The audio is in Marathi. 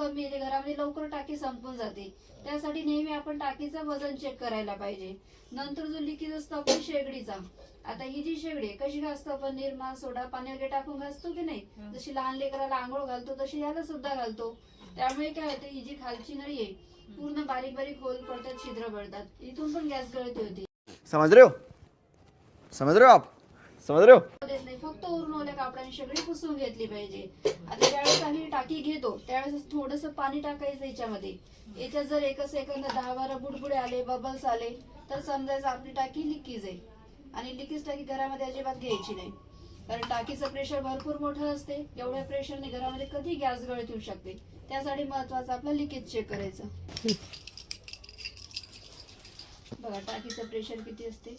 कमी येते घरामध्ये, लवकर टाकी संपून जाते. त्यासाठी नेहमी आपण टाकीचं वजन चेक करायला पाहिजे. नंतर जो लिकेज असतो आपण शेगडीचा, आता ही जी शेगडी आहे कशी घासतो आपण, निरमा सोडा पाणी वगैरे टाकून घासतो की नाही, जशी लहान लेकराला आंघोळ घालतो तशी याला सुद्धा घालतो. त्यामुळे काय होते, ही जी खालची नळी आहे पूर्ण बारीक बारीक होल पडतात, छिद्र पडतात, इथून पण गॅस गळती होती. समझ रहे हो, समझ रहे हो आप, समझ रहे हो. नाही, फक्त वरून ओल्या कापडाने शेगडी पुसून घेतली पाहिजे. आता ज्यावेळेस आम्ही टाकी घेतो त्यावेळेस थोडस पाणी टाकायचं याच्यामध्ये. याच्यात जर एक सेकंद 10-12 बुडबुडे आले, बबल्स आले तर समजायचं आपली टाकी लिकेज आहे. आणि लिकेज टाकी घरामध्ये अजिबात घ्यायची नाही, कारण टाकीचं प्रेशर भरपूर मोठं असते. एवढ्या प्रेशरने घरामध्ये कधी गॅस गळती होऊ शकते. त्यासाठी महत्वाचं आपलं लिकेज चेक करायचं. बघा टाकीचं प्रेशर किती असते.